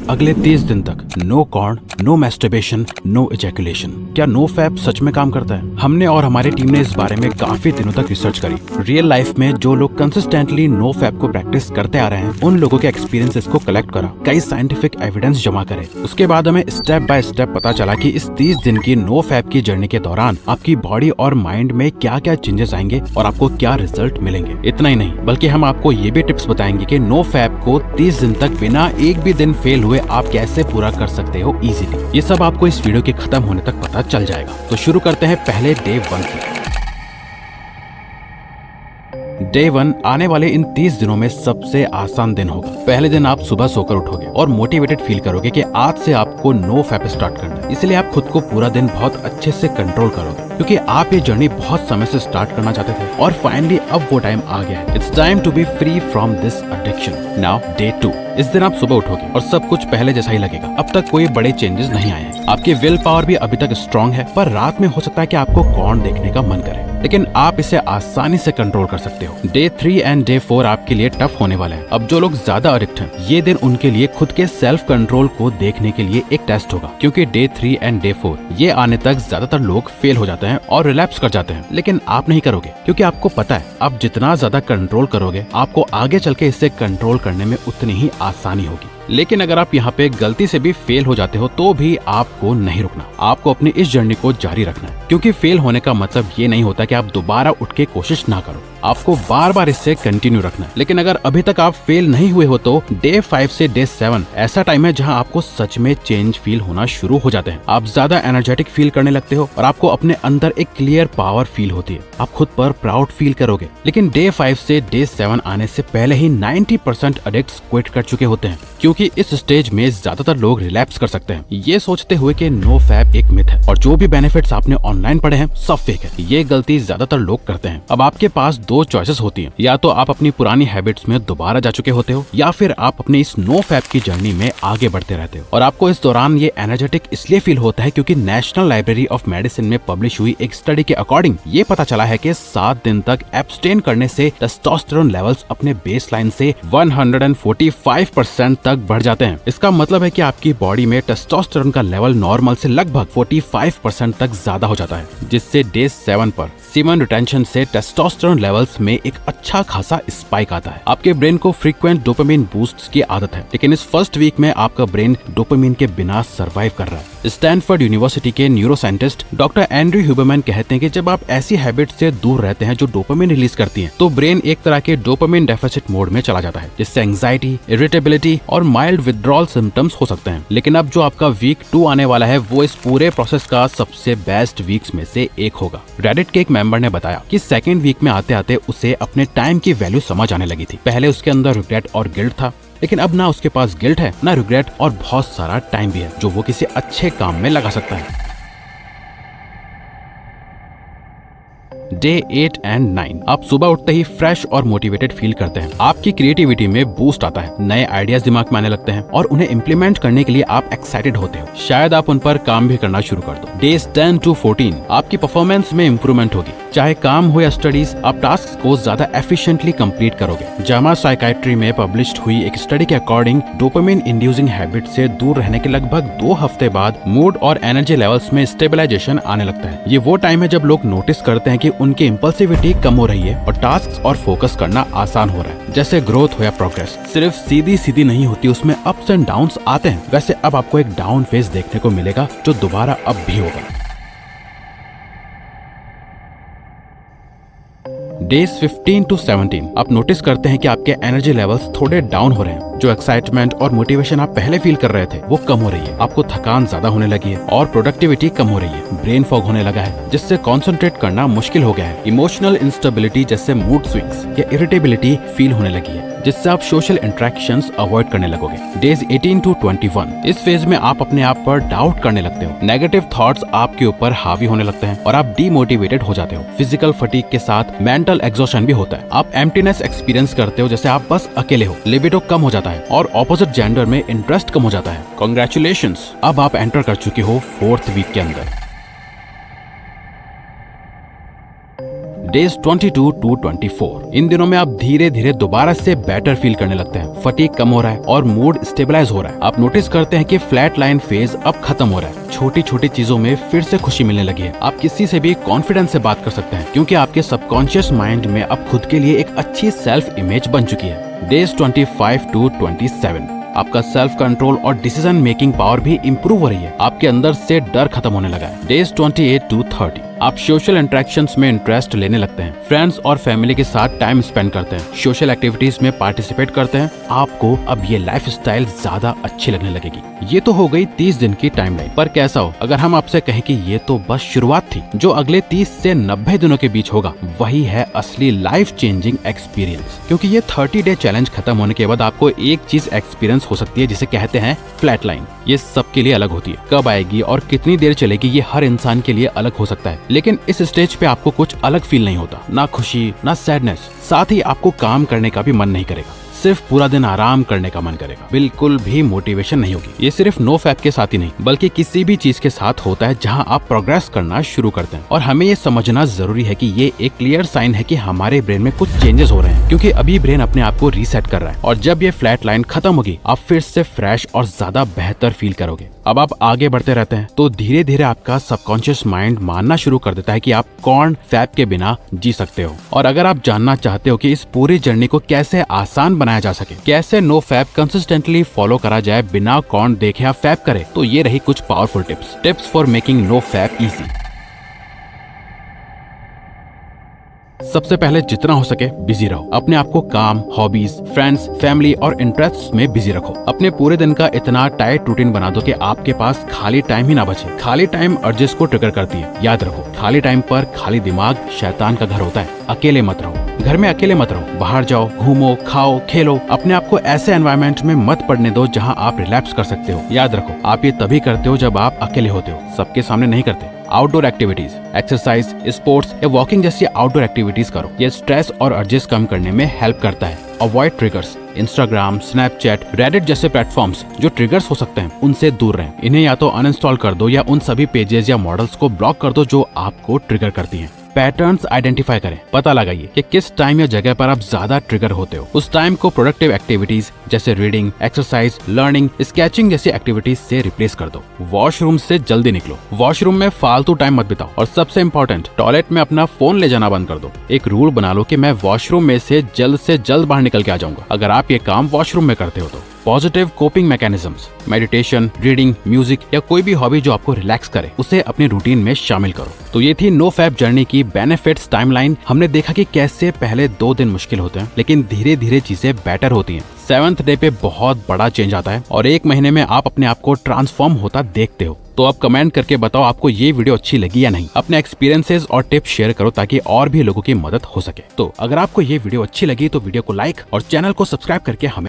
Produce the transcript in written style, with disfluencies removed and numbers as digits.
अगले 30 दिन तक no corn, no masturbation, no ejaculation. क्या नो फैप सच में काम करता है? हमने और हमारी टीम ने इस बारे में काफी दिनों तक रिसर्च करी। रियल लाइफ में जो लोग कंसिस्टेंटली नो फैप को प्रैक्टिस करते आ रहे हैं, उन लोगों के एक्सपीरियंसेस को कलेक्ट करा, कई साइंटिफिक एविडेंस जमा करे। उसके बाद हमें स्टेप बाय स्टेप पता चला कि इस 30 दिन की नो फैप की जर्नी के दौरान आपकी बॉडी और माइंड में क्या क्या चेंजेस आएंगे और आपको क्या रिजल्ट मिलेंगे। इतना ही नहीं, बल्कि हम आपको ये भी टिप्स बताएंगे कि नो फैप को 30 दिन तक बिना एक भी दिन फेल हुए आप कैसे पूरा कर सकते हो इजीली। ये सब आपको इस वीडियो के खत्म होने तक पता चल जाएगा। तो शुरू करते हैं पहले डे 1 से। डे 1 आने वाले इन 30 दिनों में सबसे आसान दिन होगा। पहले दिन आप सुबह सोकर उठोगे और मोटिवेटेड फील करोगे कि आज से आपको नो फैप स्टार्ट करना है। इसलिए आप खुद को पूरा दिन बहुत अच्छे से कंट्रोल करोगे, क्योंकि आप ये जर्नी बहुत समय से स्टार्ट करना चाहते थे और फाइनली अब वो टाइम आ गया है। It's time to be free from this addiction. Now day 2। इस दिन आप सुबह उठोगे और सब कुछ पहले जैसा ही लगेगा। अब तक कोई बड़े चेंजेस नहीं आए हैं। आपकी विल पावर भी अभी तक स्ट्रांग है, पर रात में हो सकता है कि आपको कॉर्न देखने का मन करे, लेकिन आप इसे आसानी से कंट्रोल कर सकते हो। डे 3 एंड डे 4 आपके लिए टफ होने वाले हैं। अब जो लोग ज्यादा एडिक्ट हैं, ये दिन उनके लिए खुद के सेल्फ कंट्रोल को देखने के लिए एक टेस्ट होगा, क्योंकि डे 3 एंड डे 4 ये आने तक ज्यादातर लोग फेल हो जाते हैं और रिलैप्स कर जाते हैं, लेकिन आप नहीं करोगे, क्योंकि आपको पता है आप जितना ज्यादा कंट्रोल करोगे, आपको आगे चल के इसे कंट्रोल करने में उतनी ही आसानी होगी। लेकिन अगर आप यहाँ पे गलती से भी फेल हो जाते हो तो भी आपको नहीं रुकना, आपको अपनी इस जर्नी को जारी रखना है, क्योंकि फेल होने का मतलब ये नहीं होता कि आप दोबारा उठ के कोशिश ना करो। आपको बार बार इससे कंटिन्यू रखना है। लेकिन अगर अभी तक आप फेल नहीं हुए हो तो डे 5 से डे 7 ऐसा टाइम है जहां आपको सच में चेंज फील होना शुरू हो जाते हैं। आप ज्यादा एनर्जेटिक फील करने लगते हो और आपको अपने अंदर एक क्लियर पावर फील होती है। आप खुद पर प्राउड फील करोगे। लेकिन डे 5 से डे 7 आने से पहले ही 90% एडिक्ट्स क्विट कर चुके होते हैं, क्योंकि इस स्टेज में ज्यादातर लोग रिलैप्स कर सकते हैं, ये सोचते हुए कि नो फैप एक मिथ है और जो भी बेनिफिट्स आपने ऑनलाइन पढ़े हैं सब फेक है। ये गलती ज्यादातर लोग करते हैं। अब आपके पास 2 चॉइसेस होती हैं, या तो आप अपनी पुरानी हैबिट्स में दोबारा जा चुके होते हो, या फिर आप अपनी इस नो फैप की जर्नी में आगे बढ़ते रहते हो। और आपको इस दौरान ये एनर्जेटिक इसलिए फील होता है क्योंकि नेशनल लाइब्रेरी ऑफ मेडिसिन में पब्लिश हुई एक स्टडी के अकॉर्डिंग ये पता चला है कि 7 दिन तक एब्सटेन करने से टेस्टोस्टेरोन लेवल्स अपने बेसलाइन से 145% तक बढ़ जाते हैं। इसका मतलब है कि आपकी बॉडी में टेस्टोस्टेरोन का लेवल नॉर्मल से लगभग 45% तक ज्यादा हो जाता है, जिससे डे 7 पर सीमन रिटेंशन से टेस्टोस्टेरोन लेवल्स में एक अच्छा खासा स्पाइक आता है। आपके ब्रेन को फ्रीक्वेंट डोपामिन बूस्ट्स की आदत है, लेकिन इस फर्स्ट वीक में आपका ब्रेन डोपामिन के बिना सरवाइव कर रहा है। स्टैनफोर्ड यूनिवर्सिटी के न्यूरोसाइंटिस्ट डॉक्टर एंड्रयू ह्यूबरमैन कहते हैं कि जब आप ऐसी हैबिट से दूर रहते हैं जो डोपामिन रिलीज करती हैं, तो ब्रेन एक तरह के डोपामिन डेफिसिट मोड में चला जाता है, जिससे एंजाइटी, इरिटेबिलिटी और माइल्ड विथड्रॉल सिम्टम्स हो सकते हैं। लेकिन अब जो आपका वीक 2 आने वाला है, वो इस पूरे प्रोसेस का सबसे बेस्ट वीक्स में से एक होगा। रेडिट के एक मेंबर ने बताया कि सेकेंड वीक में आते आते उसे अपने टाइम की वैल्यू समझ आने लगी थी। पहले उसके अंदर रिग्रेट और गिल्ट था, लेकिन अब ना उसके पास गिल्ट है, ना रिग्रेट, और बहुत सारा टाइम भी है जो वो किसी अच्छे काम में लगा सकता है। डे 8 एंड 9 आप सुबह उठते ही फ्रेश और मोटिवेटेड फील करते हैं। आपकी क्रिएटिविटी में बूस्ट आता है, नए आइडियाज दिमाग में आने लगते हैं और उन्हें इम्प्लीमेंट करने के लिए आप एक्साइटेड होते हो। शायद आप उन पर काम भी करना शुरू कर दो। डेज 10 to 14 आपकी परफॉर्मेंस में इम्प्रूवमेंट होगी। चाहे काम हो या स्टडीज, आप टास्क को ज्यादा एफिशिएंटली कंप्लीट करोगे। जामा साइकाइट्री में पब्लिश्ड हुई एक स्टडी के अकॉर्डिंग डोपामिन इंड्यूसिंग हैबिट से दूर रहने के लगभग 2 हफ्ते बाद मूड और एनर्जी लेवल्स में स्टेबलाइजेशन आने लगता है। ये वो टाइम है जब लोग नोटिस करते हैं कि उनकी इम्पल्सिविटी कम हो रही है और टास्क और फोकस करना आसान हो रहा है। जैसे ग्रोथ हो या प्रोग्रेस सिर्फ सीधी सीधी नहीं होती, उसमें अप्स एंड डाउन्स आते हैं। वैसे अब आपको एक डाउन फेज देखने को मिलेगा जो दोबारा अब भी होगा। डेज 15 to 17 आप नोटिस करते हैं कि आपके एनर्जी लेवल्स थोड़े डाउन हो रहे हैं। जो एक्साइटमेंट और मोटिवेशन आप पहले फील कर रहे थे वो कम हो रही है। आपको थकान ज्यादा होने लगी है और प्रोडक्टिविटी कम हो रही है। ब्रेन फॉग होने लगा है, जिससे कंसंट्रेट करना मुश्किल हो गया है। इमोशनल इंस्टेबिलिटी जैसे मूड स्विंग्स या इरिटेबिलिटी फील होने लगी है, जिससे आप सोशल इंटरेक्शंस अवॉइड करने लगोगे। डेज 18 to 21 इस फेज में आप अपने आप पर डाउट करने लगते हो। नेगेटिव थॉट्स आपके ऊपर हावी होने लगते हैं और आप डीमोटिवेटेड हो जाते हो। फिजिकल फटीग के साथ मेंटल एग्जॉशन भी होता है। आप एम्प्टीनेस एक्सपीरियंस करते हो, जैसे आप बस अकेले हो। लिबिडो कम हो जाता है और ऑपोजिट जेंडर में इंटरेस्ट कम हो जाता है। कांग्रेचुलेशंस, अब आप एंटर कर चुके हो 4th वीक के अंदर। Days 22 to 24। इन दिनों में आप धीरे धीरे दोबारा से बेटर फील करने लगते हैं, फटीग कम हो रहा है और मूड स्टेबलाइज हो रहा है। आप नोटिस करते हैं कि फ्लैट लाइन फेज अब खत्म हो रहा है, छोटी छोटी चीजों में फिर से खुशी मिलने लगी है। आप किसी से भी कॉन्फिडेंस से बात कर सकते हैं क्योंकि आपके सबकॉन्शियस माइंड में अब खुद के लिए एक अच्छी सेल्फ इमेज बन चुकी है। Days 25 to 27। आपका सेल्फ कंट्रोल और डिसीजन मेकिंग पावर भी इंप्रूव हो रही है, आपके अंदर से डर खत्म होने लगा है। Days 28 to 30। आप सोशल इंटरेक्शंस में इंटरेस्ट लेने लगते हैं, फ्रेंड्स और फैमिली के साथ टाइम स्पेंड करते हैं, सोशल एक्टिविटीज में पार्टिसिपेट करते हैं। आपको अब ये लाइफस्टाइल ज्यादा अच्छी लगने लगेगी। ये तो हो गई 30 दिन की टाइमलाइन, पर कैसा हो अगर हम आपसे कहें कि ये तो बस शुरुआत थी। जो अगले 30 से 90 दिनों के बीच होगा वही है असली लाइफ चेंजिंग एक्सपीरियंस। क्योंकि ये 30 डे चैलेंज खत्म होने के बाद आपको एक चीज एक्सपीरियंस हो सकती है जिसे कहते हैं फ्लैट लाइन। ये सबके लिए अलग होती है, कब आएगी और कितनी देर चलेगी ये हर इंसान के लिए अलग हो सकता है। लेकिन इस स्टेज पे आपको कुछ अलग फील नहीं होता, ना खुशी ना सैडनेस, साथ ही आपको काम करने का भी मन नहीं करेगा, सिर्फ पूरा दिन आराम करने का मन करेगा। बिल्कुल भी मोटिवेशन नहीं होगी। ये सिर्फ नो फैप के साथ ही नहीं बल्कि किसी भी चीज के साथ होता है जहां आप प्रोग्रेस करना शुरू करते हैं। और हमें ये समझना जरूरी है कि ये एक क्लियर साइन है कि हमारे ब्रेन में कुछ चेंजेस हो रहे हैं, क्योंकि अभी ब्रेन अपने आप को रीसेट कर रहा है। और जब ये फ्लैट लाइन खत्म होगी आप फिर से फ्रेश और ज्यादा बेहतर फील करोगे। अब आप आगे बढ़ते रहते हैं तो धीरे धीरे आपका सबकॉन्शियस माइंड मानना शुरू कर देता है कि आप कॉर्न फैप के बिना जी सकते हो। और अगर आप जानना चाहते हो कि इस पूरी जर्नी को कैसे आसान बनाया जा सके, कैसे नो फैप कंसिस्टेंटली फॉलो करा जाए बिना कॉर्न देखे आप फैप करे, तो ये रही कुछ powerful tips for making no fap easy. सबसे पहले जितना हो सके बिजी रहो, अपने आप को काम, हॉबीज, फ्रेंड्स, फैमिली और इंटरेस्ट में बिजी रखो। अपने पूरे दिन का इतना टाइट रूटीन बना दो कि आपके पास खाली टाइम ही ना बचे। खाली टाइम अर्जेस को ट्रिगर करती है, याद रखो। खाली टाइम पर खाली दिमाग शैतान का घर होता है। अकेले मत रहो, घर में अकेले मत रहो, बाहर जाओ, घूमो, खाओ, खेलो। अपने आप को ऐसे एनवायरनमेंट में मत पड़ने दो जहाँ आप रिलैक्स कर सकते हो। याद रखो आप ये तभी करते हो जब आप अकेले होते हो, सबके सामने नहीं करते। आउटडोर एक्टिविटीज, एक्सरसाइज, स्पोर्ट्स या वॉकिंग जैसी आउटडोर एक्टिविटीज करो। ये स्ट्रेस और अर्जेस कम करने में हेल्प करता है। Avoid triggers, Instagram, Snapchat, Reddit जैसे प्लेटफॉर्म्स जो ट्रिगर्स हो सकते हैं उनसे दूर रहें। इन्हें या तो अनइंस्टॉल कर दो या उन सभी पेजेस या मॉडल्स को ब्लॉक कर दो जो आपको ट्रिगर करती हैं। पैटर्न्स आइडेंटिफाई करें, पता लगाइए कि किस टाइम या जगह पर आप ज्यादा ट्रिगर होते हो। उस टाइम को प्रोडक्टिव एक्टिविटीज जैसे रीडिंग, एक्सरसाइज, लर्निंग, स्केचिंग जैसी एक्टिविटीज से रिप्लेस कर दो। वॉशरूम से जल्दी निकलो, वॉशरूम में फालतू टाइम मत बिताओ। और सबसे इम्पोर्टेंट, टॉयलेट में अपना फोन ले जाना बंद कर दो। एक रूल बना लो कि मैं वॉशरूम में से जल्द बाहर निकल के आ जाऊंगा अगर आप ये काम वॉशरूम में करते हो तो। Positive coping mechanisms, meditation, reading, music या कोई भी हॉबी जो आपको रिलैक्स करे उसे अपने रूटीन में शामिल करो। तो ये थी no fap journey key benefits timeline. हमने देखा कि कैसे पहले 2 दिन मुश्किल होते हैं लेकिन धीरे धीरे चीजें बेटर होती हैं। 7th डे पे बहुत बड़ा चेंज आता है और 1 महीने में आप अपने आप को ट्रांसफॉर्म होता देखते हो। तो अब कमेंट करके बताओ आपको ये वीडियो अच्छी लगी या नहीं। अपने एक्सपीरियंसेस और टिप्स शेयर करो ताकि और भी लोगों की मदद हो सके। तो अगर आपको ये वीडियो अच्छी लगी तो वीडियो को लाइक और चैनल को सब्सक्राइब करके हमें